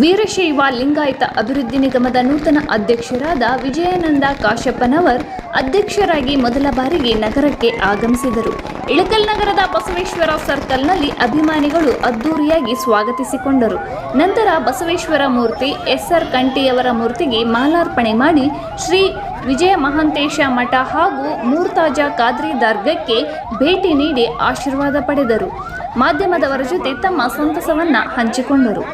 ವೀರಶೈವ ಲಿಂಗಾಯತ ಅಭಿವೃದ್ಧಿ ನಿಗಮದ ನೂತನ ಅಧ್ಯಕ್ಷರಾದ ವಿಜಯಾನಂದ ಕಾಶ್ಯಪ್ಪನವರ್ ಅಧ್ಯಕ್ಷರಾಗಿ ಮೊದಲ ಬಾರಿಗೆ ನಗರಕ್ಕೆ ಆಗಮಿಸಿದರು. ಇಳಕಲ್ ನಗರದ ಬಸವೇಶ್ವರ ಸರ್ಕಲ್ನಲ್ಲಿ ಅಭಿಮಾನಿಗಳು ಅದ್ದೂರಿಯಾಗಿ ಸ್ವಾಗತಿಸಿಕೊಂಡರು. ನಂತರ ಬಸವೇಶ್ವರ ಮೂರ್ತಿ ಎಸ್.ಆರ್. ಕಂಠಿಯವರ ಮೂರ್ತಿಗೆ ಮಾಲಾರ್ಪಣೆ ಮಾಡಿ ಶ್ರೀ ವಿಜಯ ಮಹಾಂತೇಶ ಮಠ ಹಾಗೂ ಮೂರ್ತಾಜ ಖಾದ್ರಿ ದರ್ಗಕ್ಕೆ ಭೇಟಿ ನೀಡಿ ಆಶೀರ್ವಾದ ಪಡೆದರು. ಮಾಧ್ಯಮದವರ ಜೊತೆ ತಮ್ಮ ಸಂತಸವನ್ನ ಹಂಚಿಕೊಂಡರು.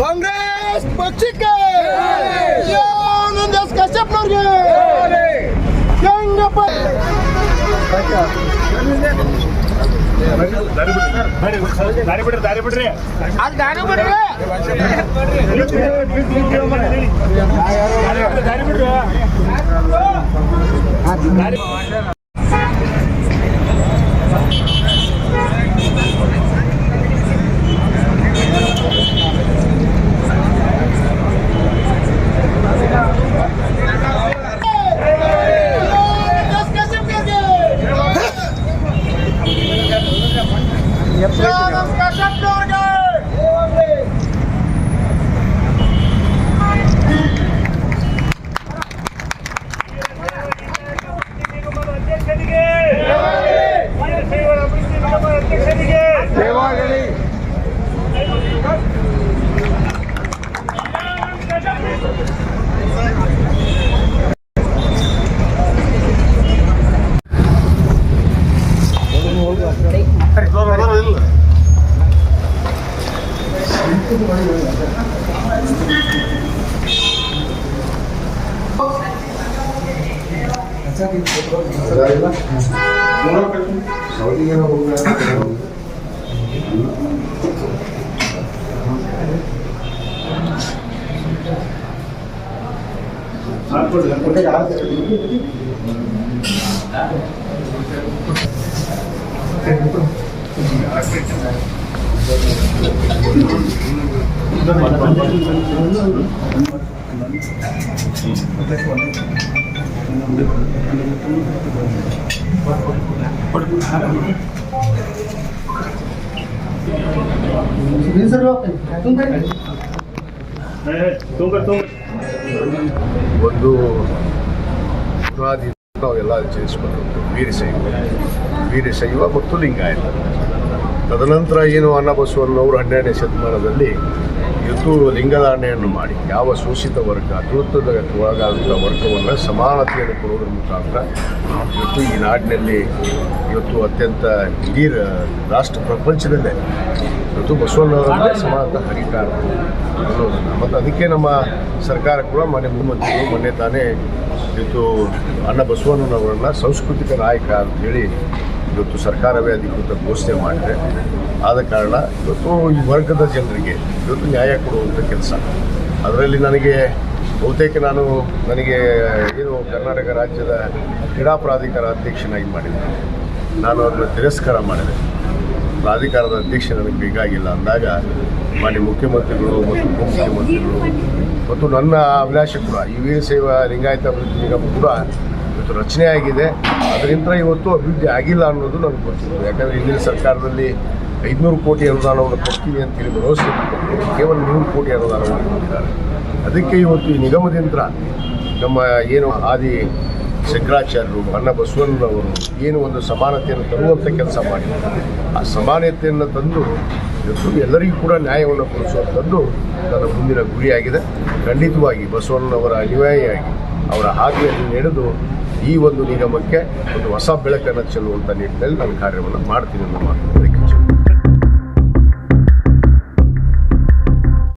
ಕಾಂಗ್ರೆಸ್ ಪಕ್ಷಕ್ಕೆ ಕಶ್ಯಪ್ನವ್ರಿಗೆ ದಾರಿ ಬಿಡ್ರಿ ಒಂದು ನಾವೆಲ್ಲ ಆಚರಿಸಿಕೊಂಡು ವೀರಶೈವ ಮತ್ತು ಲಿಂಗಾಯತ. ತದನಂತರ ಏನು ಅನ್ನಬಸವಣ್ಣವರು 12ನೇ ಶತಮಾನದಲ್ಲಿ ಇವತ್ತು ಲಿಂಗಧಾರಣೆಯನ್ನು ಮಾಡಿ ಯಾವ ಶೋಷಿತ ವರ್ಗ ಅತೃತ್ವದ ಒಳಗಾದಂಥ ವರ್ಗವನ್ನು ಸಮಾನತೆಯನ್ನು ಕೊಡುವುದರ ಮುಖಾಂತರ ಇವತ್ತು ಈ ನಾಡಿನಲ್ಲಿ ಇವತ್ತು ಅತ್ಯಂತ ಇಡೀ ರಾಷ್ಟ್ರ ಪ್ರಪಂಚದಲ್ಲೇ ಇವತ್ತು ಬಸವಣ್ಣವರಲ್ಲೇ ಸಮಾನತೆ ಹರಿತಾ ಅನ್ನೋದನ್ನು ಮತ್ತು ಅದಕ್ಕೆ ನಮ್ಮ ಸರ್ಕಾರ ಕೂಡ ಮುಖ್ಯಮಂತ್ರಿಗಳು ಮೊನ್ನೆ ತಾನೇ ಇವತ್ತು ಅಣ್ಣ ಬಸವಣ್ಣನವರನ್ನು ಸಾಂಸ್ಕೃತಿಕ ನಾಯಕ ಅಂತೇಳಿ ಇವತ್ತು ಸರ್ಕಾರವೇ ಅಧಿಕೃತ ಘೋಷಣೆ ಮಾಡಿದೆ. ಆದ ಕಾರಣ ಇವತ್ತು ಈ ವರ್ಗದ ಜನರಿಗೆ ಇವತ್ತು ನ್ಯಾಯ ಕೊಡುವಂಥ ಕೆಲಸ ಅದರಲ್ಲಿ ಬಹುತೇಕ ನನಗೆ ಏನು ಕರ್ನಾಟಕ ರಾಜ್ಯದ ಕ್ರೀಡಾ ಪ್ರಾಧಿಕಾರ ಅಧ್ಯಕ್ಷನಾಗಿ ಮಾಡಿದ್ದೆ. ನಾನು ಅದನ್ನು ತಿರಸ್ಕಾರ ಮಾಡಿದೆ. ಪ್ರಾಧಿಕಾರದ ಅಧ್ಯಕ್ಷ ನನಗೆ ಬೇಕಾಗಿಲ್ಲ ಅಂದಾಗ ಮಾನ್ಯ ಮುಖ್ಯಮಂತ್ರಿಗಳು ಮತ್ತು ಉಪಮುಖ್ಯಮಂತ್ರಿಗಳು ಮತ್ತು ನನ್ನ ಅಭಿಲಾಷೆ ಕೂಡ ಈ ವೀರಶೈವ ಲಿಂಗಾಯತ ಅಭಿವೃದ್ಧಿ ನಿಗಮ ಕೂಡ ಇವತ್ತು ರಚನೆ ಆಗಿದೆ. ಅದರಿಂದ ಇವತ್ತು ಅಭಿವೃದ್ಧಿ ಆಗಿಲ್ಲ ಅನ್ನೋದು ನನಗೆ ಗೊತ್ತಿತ್ತು. ಯಾಕಂದರೆ ಹಿಂದಿನ ಸರ್ಕಾರದಲ್ಲಿ 500 ಕೋಟಿ ಅನುದಾನವನ್ನು ಕೊಡ್ತೀವಿ ಅಂತೇಳಿ ಭರವಸೆ ಕೊಟ್ಟು ಕೇವಲ 100 ಕೋಟಿ ಅನುದಾನವನ್ನು ಕೊಟ್ಟಿದ್ದಾರೆ. ಅದಕ್ಕೆ ಇವತ್ತು ಈ ನಿಗಮದಿಂದ ನಮ್ಮ ಏನು ಆದಿ ಶಂಕರಾಚಾರ್ಯರು ಅಣ್ಣ ಬಸವಣ್ಣನವರು ಏನು ಒಂದು ಸಮಾನತೆಯನ್ನು ತರುವಂಥ ಕೆಲಸ ಮಾಡಿದ್ದಾರೆ. ಆ ಸಮಾನತೆಯನ್ನು ತಂದು ಇವತ್ತು ಎಲ್ಲರಿಗೂ ಕೂಡ ನ್ಯಾಯವನ್ನು ಕೊಡಿಸುವಂಥದ್ದು ನನ್ನ ಮುಂದಿನ ಗುರಿಯಾಗಿದೆ. ಖಂಡಿತವಾಗಿ ಬಸವಣ್ಣನವರ ಅನುಯಾಯಿಯಾಗಿ ಅವರ ಹಾದಿಯಲ್ಲಿ ನಡೆದು ಈ ಒಂದು ನಿಗಮಕ್ಕೆ ಒಂದು ಹೊಸ ಬೆಳಕನ್ನು ಚೆಲ್ಲುವಂಥ ನಿಟ್ಟಿನಲ್ಲಿ ನಾನು ಕಾರ್ಯವನ್ನು ಮಾಡ್ತೀನಿ ಅನ್ನೋ ಮಾತು.